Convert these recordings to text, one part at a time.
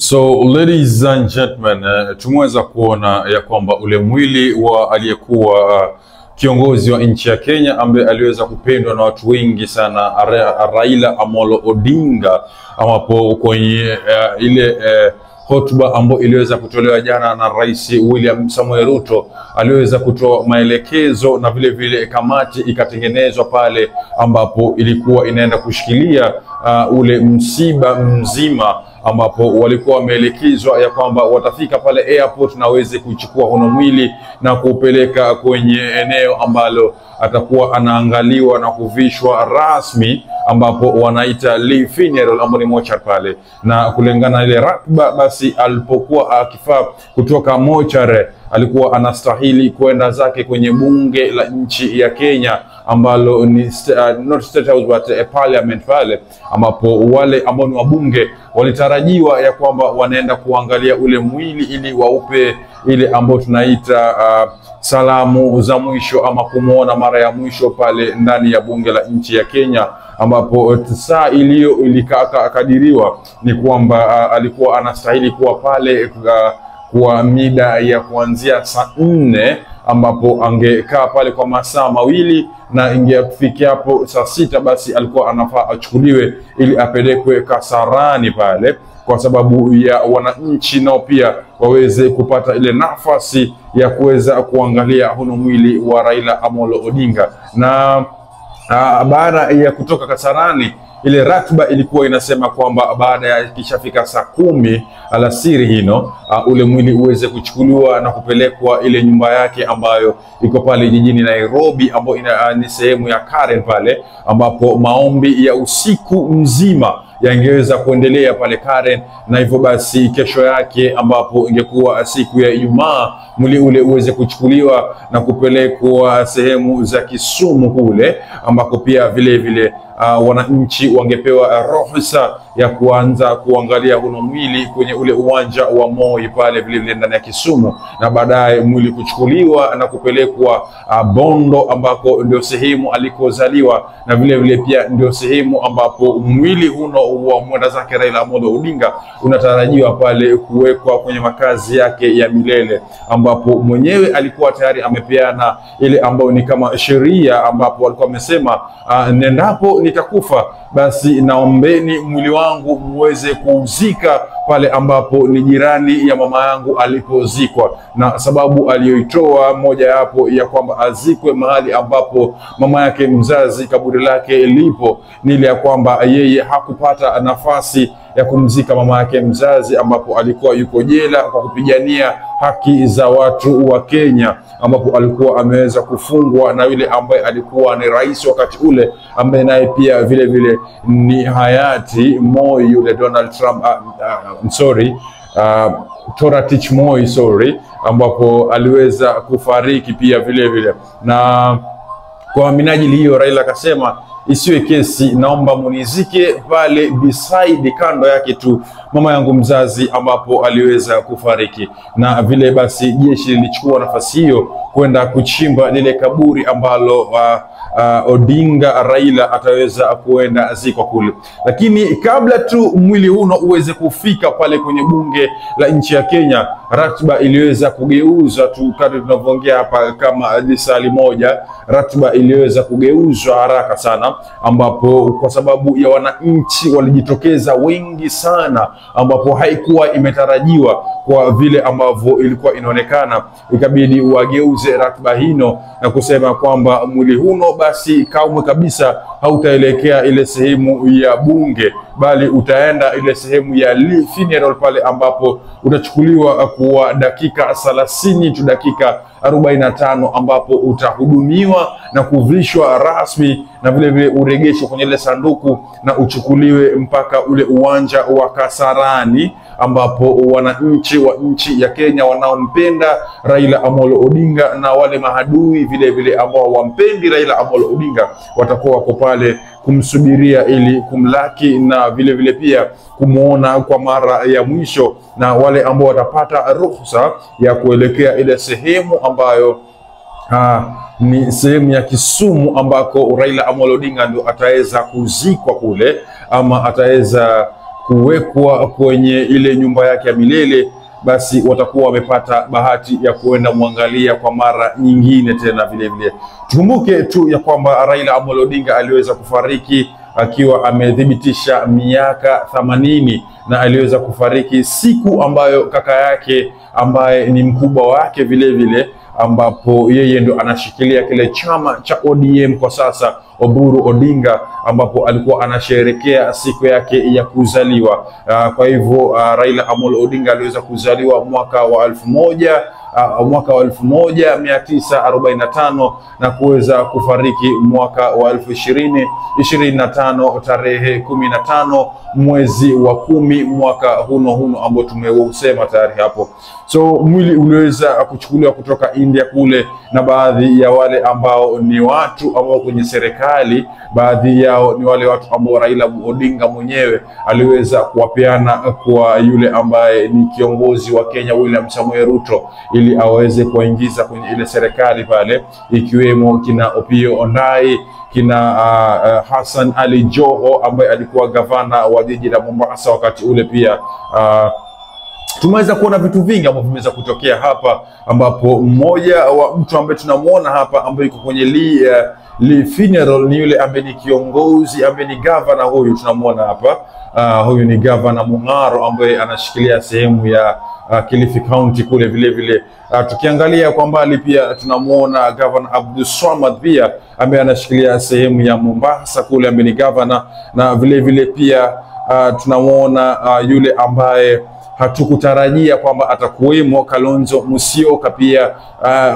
So ladies and gentlemen, tumeweza kuona ya kwamba ule mwili wa aliyekuwa kiongozi wa nchi ya Kenya ambaye aliweza kupendwa na watu wengi sana, Raila Amolo Odinga, ambapo kwenye ile hotuba ambayo iliweza kutolewa jana na Rais William Samoei Ruto, aliweza kutoa maelekezo na vile vile kamati ikatengenezwa pale ambapo ilikuwa inaenda kushikilia ule msiba mzima, ambapo walikuwa wameelekezwa ya kwamba watafika pale airport na waweze kuchukua huno mwili na kupeleka kwenye eneo ambalo atakuwa anaangaliwa na kuvishwa rasmi, ambapo wanaita Lee Funeral, ambapo ni mochari pale. Na kulingana na ile ratiba, basi alipokuwa akifaa kutoka mochari alikuwa anastahili kwenda zake kwenye bunge la nchi ya Kenya, ambalo ni not state house but a parliament pale, ambapo wale ambao ni wabunge walitarajiwa ya kwamba wanaenda kuangalia ule mwili ili waupe ile ambao tunaita salamu za mwisho ama kumuona mara ya mwisho pale ndani ya bunge la nchi ya Kenya, ambapo saa ilikadiriwa ni kwamba alikuwa anastahili kuwa pale kwa mida ya kuanzia saa 4, ambapo angekaa pale kwa masaa mawili, na ingefikia hapo saa 6 basi alikuwa anafaa achukuliwe ili apelekwe Kasarani pale, kwa sababu ya wananchi nao pia waweze kupata ile nafasi ya kuweza kuangalia huno mwili wa Raila Amolo Odinga. Na baada ya kutoka Kasarani, ile ratiba ilikuwa inasema kwamba baada ya kishafika saa 10 alasiri hino, ule mwili uweze kuchukuliwa na kupelekwa ile nyumba yake ambayo iko pale jijini Nairobi, ambayo ni sehemu ya Karen pale, ambapo maombi ya usiku mzima yangeweza kuendelea pale Karen. Na hivyo basi kesho yake, ambapo ingekuwa siku ya Ijumaa, mwili ule uweze kuchukuliwa na kupelekwa sehemu za Kisumu kule, ambako pia vile vile wananchi wangepewa ruhusa ya kuanza kuangalia huno mwili kwenye ule uwanja wa Moi pale vile vile ndani ya Kisumu, na baadaye mwili kuchukuliwa na kupelekwa Bondo, ambako ndio sehemu alikozaliwa, na vile vile pia ndio sehemu ambapo mwili huno wa mwenda zake Raila Amolo Odinga unatarajiwa pale kuwekwa kwenye makazi yake ya milele, ambapo mwenyewe alikuwa tayari amepeana ile ambayo ni kama sheria, ambapo alikuwa amesema nendapo nitakufa basi naombeni mwili wangu muweze kuuzika pale ambapo ni jirani ya mama yangu alipozikwa. Na sababu aliyoitoa moja hapo ya kwamba azikwe mahali ambapo mama yake mzazi kaburi lake lipo, ni ile ya kwamba yeye hakupata nafasi ya kumzika mama yake mzazi, ambapo alikuwa yuko jela kwa kupigania haki za watu wa Kenya, ambapo alikuwa ameweza kufungwa na yule ambaye alikuwa ni rais wakati ule, ambaye naye pia vile vile ni hayati Moi, yule Donald Trump Toratich Moi, ambapo aliweza kufariki pia vile vile. Na kwa minajili hiyo Raila akasema isiwe kesi, naomba munizike pale beside, kando yake tu mama yangu mzazi ambapo aliweza kufariki. Na vile basi jeshi lilichukua nafasi hiyo kwenda kuchimba lile kaburi ambalo Odinga Raila ataweza kuenda zikwa kule. Lakini kabla tu mwili huno uweze kufika pale kwenye bunge la nchi ya Kenya, ratiba iliweza kugeuzwa tu kadri tunavyoongea hapa, kama lisali moja ratiba iliweza kugeuzwa haraka sana, ambapo kwa sababu ya wananchi walijitokeza wengi sana, ambapo haikuwa imetarajiwa kwa vile ambavyo ilikuwa inaonekana, ikabidi wageuze ratiba hino na kusema kwamba mwili huno basi kamwe kabisa hautaelekea ile sehemu ya bunge, bali utaenda ile sehemu ya Lee Funeral pale, ambapo utachukuliwa kwa dakika 30 tu dakika 45, ambapo utahudumiwa na kuvishwa rasmi, na vile vile uregeshwe kwenye ile sanduku na uchukuliwe mpaka ule uwanja wa Kasarani, ambapo wananchi wa nchi ya Kenya wanaompenda Raila Amolo Odinga na wale mahadui vile vile ambao wampendi Raila Amolo Odinga watakuwa wako pale kumsubiria ili kumlaki na vile vile pia kumuona kwa mara ya mwisho, na wale ambao watapata ruhusa ya kuelekea ile sehemu ambayo ni sehemu ya Kisumu, ambako Raila Amolo Odinga ndio ataweza kuzikwa kule, ama ataweza kuwekwa kwenye ile nyumba yake ya milele, basi watakuwa wamepata bahati ya kuenda mwangalia kwa mara nyingine tena. Vile vile tukumbuke tu ya kwamba Raila Amolo Odinga aliweza kufariki akiwa amedhibitisha miaka 80, na aliweza kufariki siku ambayo kaka yake ambaye ni mkubwa wake vile vile, ambapo yeye ndo anashikilia kile chama cha ODM kwa sasa, Oburu Odinga, ambapo alikuwa anasherehekea siku yake ya kuzaliwa. Kwa hivyo Raila Amolo Odinga aliweza kuzaliwa mwaka wa 1945 na kuweza kufariki mwaka wa 2025 tarehe 15 mwezi wa 10 mwaka huno ambao tumeusema tayari hapo. So mwili uliweza kuchukuliwa kutoka India kule, na baadhi ya wale ambao ni watu ambao kwenye serikali, baadhi yao ni wale watu ambao Raila Odinga mwenyewe aliweza kuwapeana kwa yule ambaye ni kiongozi wa Kenya William Samoei Ruto, ili aweze kuingiza kwenye ile serikali pale, ikiwemo kina Opiyo Ondai, kina Hassan Ali Joho ambaye alikuwa gavana wa jiji la Mombasa wakati ule pia. Tumeweza kuona vitu vingi ambavyo vimeweza kutokea hapa, ambapo mmoja wa mtu ambaye tunamuona hapa ambaye yuko kwenye Lee funeral ni yule ambaye ni kiongozi, ambaye ni governor. Huyu tunamuona hapa, huyu ni Governor Mung'aro ambaye anashikilia sehemu ya Kilifi County kule. Vile vile tukiangalia kwa mbali pia tunamuona Governor Abdulswamad pia ambaye anashikilia sehemu ya Mombasa kule, ambaye ni governor. Na vile vile pia tunamuona yule ambaye hatukutarajia kwamba atakuwemo, Kalonzo Musyoka pia,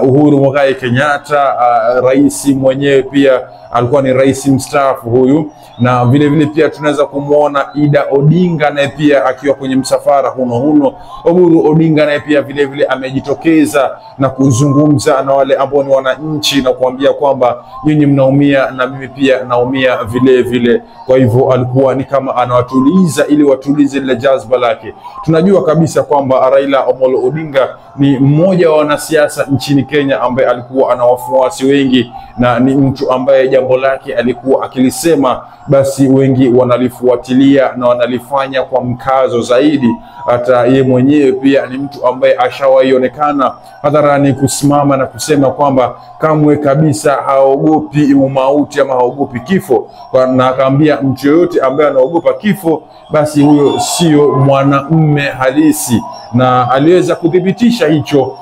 Uhuru Muigai Kenyatta, rais mwenyewe pia alikuwa ni rais mstaafu huyu. Na vile vile pia tunaweza kumuona Ida Odinga naye pia akiwa kwenye msafara huno. Oburu Odinga naye pia vile vile amejitokeza na kuzungumza na wale ambao ni wananchi na kuambia kwamba nyinyi mnaumia na mimi pia naumia vile vile. Kwa hivyo alikuwa ni kama anawatuliza ili watulize ile jazba lake. Tunajua kabisa kwamba Raila Amolo Odinga ni mmoja wa wanasiasa nchini Kenya ambaye alikuwa ana wafuasi wengi, na ni mtu ambaye jambo lake alikuwa akilisema basi wengi wanalifuatilia na wanalifanya kwa mkazo zaidi. Hata ye mwenyewe pia ni mtu ambaye ashawaionekana hadharani kusimama na kusema kwamba kamwe kabisa haogopi mauti ama haogopi kifo, na akaambia mtu yoyote ambaye anaogopa kifo basi huyo sio mwanamume halisi. Na aliweza kudhibitisha hicho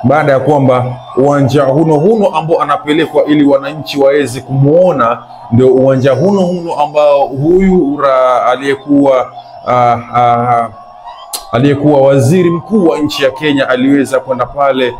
baada ya kwamba uwanja huno ambao anapelekwa ili wananchi waweze kumuona, ndio uwanja huno ambao huyu aliyekuwa waziri mkuu wa nchi ya Kenya aliweza kwenda pale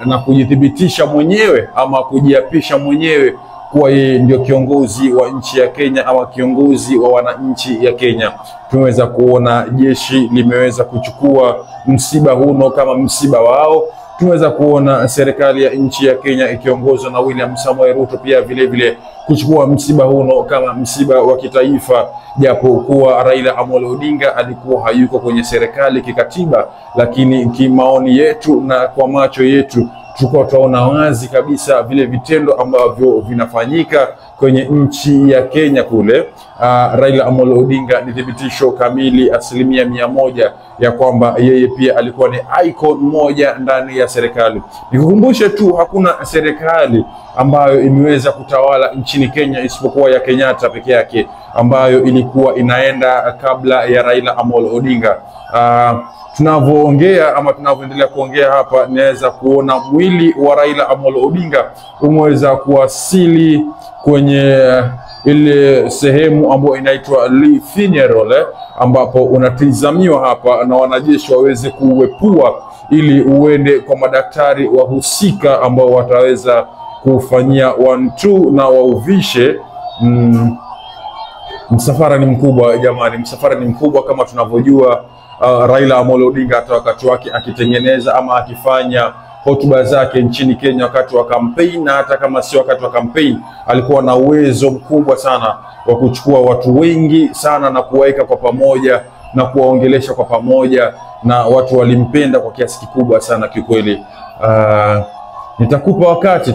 na kujithibitisha mwenyewe ama kujiapisha mwenyewe kuwa yeye ndio kiongozi wa nchi ya Kenya ama kiongozi wa wananchi ya Kenya. Tumeweza kuona jeshi limeweza kuchukua msiba huno kama msiba wao. Tumeweza kuona serikali ya nchi ya Kenya ikiongozwa na William Samoei Ruto pia vile vile kuchukua msiba huno kama msiba wa kitaifa, japo kuwa Raila Amolo Odinga alikuwa hayuko kwenye serikali kikatiba, lakini kimaoni yetu na kwa macho yetu tulikuwa tunaona wazi kabisa vile vitendo ambavyo vinafanyika kwenye nchi ya Kenya kule. Raila Amolo Odinga ni thibitisho kamili 100% ya kwamba yeye pia alikuwa ni icon moja ndani ya serikali. Nikukumbushe tu, hakuna serikali ambayo imeweza kutawala nchini Kenya isipokuwa ya Kenyatta peke yake, ambayo ilikuwa inaenda kabla ya Raila Amolo Odinga. Tunavyoongea ama tunavyoendelea kuongea hapa, naweza kuona mwili wa Raila Amolo Odinga umeweza kuwasili kwenye ile sehemu ambayo inaitwa Lee funeral, ambapo unatizamiwa hapa na wanajeshi waweze kuuepua ili uende kwa madaktari wahusika ambao wataweza kufanyia 1-2 na wauvishe. Msafara ni mkubwa jamani, msafara ni mkubwa. Kama tunavyojua Raila Amolo Odinga hata wakati wake akitengeneza ama akifanya hotuba zake nchini Kenya wakati wa campaign, na hata kama sio wakati wa campaign, alikuwa na uwezo mkubwa sana wa kuchukua watu wengi sana na kuwaeka kwa pamoja na kuwaongelesha kwa pamoja, na watu walimpenda kwa kiasi kikubwa sana kikweli. nitakupa wakati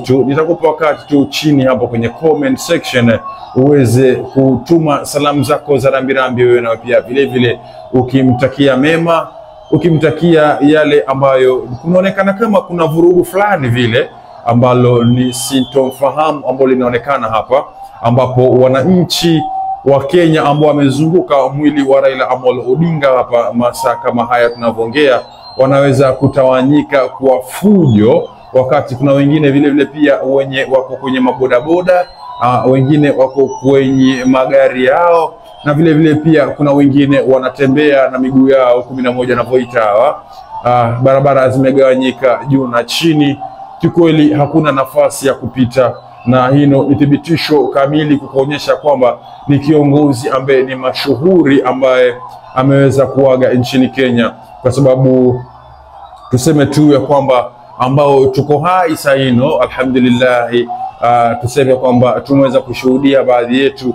tu chini hapo kwenye comment section uweze kutuma salamu zako za rambirambi, wewe na pia vile vile ukimtakia mema, ukimtakia yale ambayo kunaonekana kama kuna vurugu fulani vile ambalo ni sintofahamu ambalo linaonekana hapa, ambapo wananchi wa Kenya ambao wamezunguka mwili wa Raila Amolo Odinga hapa masaa kama haya tunavyoongea, wanaweza kutawanyika kwa fujo, wakati kuna wengine vile vile pia wenye wako kwenye mabodaboda, wengine wako kwenye magari yao, na vile vile pia kuna wengine wanatembea na miguu yao 11 na voita hawa. Barabara zimegawanyika juu na chini, kikweli hakuna nafasi ya kupita, na hino ni thibitisho kamili kukuonyesha kwamba ni kiongozi ambaye ni mashuhuri ambaye ameweza kuaga nchini Kenya, kwa sababu tuseme tu ya kwamba ambao tuko hai saino alhamdulillah, tuseme kwamba tumeweza kushuhudia baadhi yetu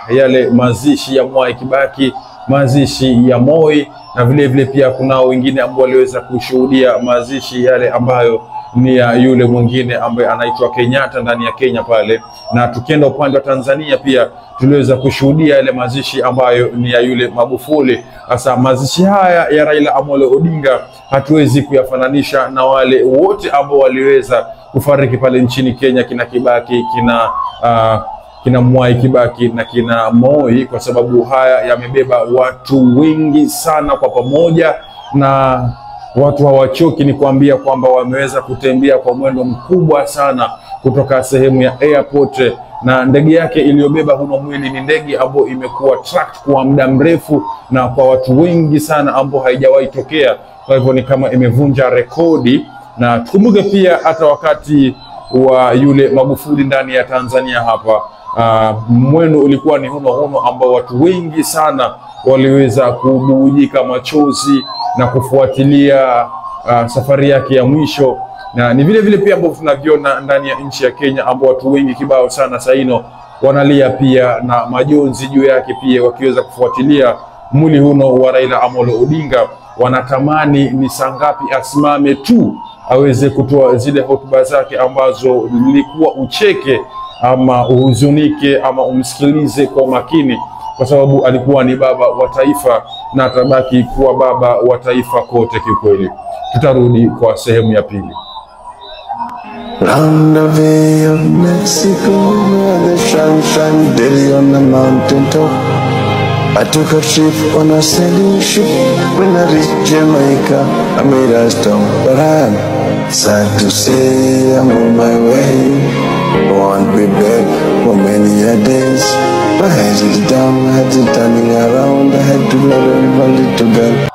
yale mazishi ya Mwai Kibaki, mazishi ya Moi, na vile vile pia kuna wengine ambao waliweza kushuhudia mazishi yale ambayo ni ya yule mwingine ambaye anaitwa Kenyatta ndani ya Kenya pale. Na tukienda upande wa Tanzania pia tuliweza kushuhudia ile mazishi ambayo ni ya yule Magufuli. Sasa mazishi haya ya Raila Amolo Odinga hatuwezi kuyafananisha na wale wote ambao waliweza kufariki pale nchini Kenya, kina Kibaki, kina Mwai Kibaki na kina Moi, kwa sababu haya yamebeba watu wengi sana kwa pamoja, na watu hawachoki ni kuambia kwamba wameweza kutembea kwa mwendo mkubwa sana kutoka sehemu ya airport, na ndege yake iliyobeba huno mwili ni ndege ambayo imekuwa tracked kwa muda mrefu na kwa watu wengi sana ambao haijawahi tokea. Kwa hivyo ni kama imevunja rekodi. Na tukumbuke pia hata wakati wa yule Magufuli ndani ya Tanzania hapa, mwendo ulikuwa ni huno ambao watu wengi sana waliweza kubujika machozi na kufuatilia safari yake ya mwisho. Na ni vile vile pia ambao tunaviona ndani ya nchi ya Kenya, ambao watu wengi kibao sana saino wanalia pia na majonzi juu yake pia, wakiweza kufuatilia mwili huno wa Raila Amolo Odinga. Wanatamani ni saa ngapi asimame tu aweze kutoa zile hotuba zake ambazo nilikuwa ucheke ama uhuzunike ama umsikilize kwa makini, kwa sababu alikuwa ni baba wa taifa na atabaki kuwa baba wa taifa kote kikweli. Tutarudi kwa sehemu ya pili. Round the Bay of Mexico, where the sun shines daily on the mountain top. I took a trip on a sailing ship. When I reached Jamaica, I made a stop. But I'm sad to say I'm on my way. I won't be back for many a days. My head is down, my head is turning around. I had to love a little girl.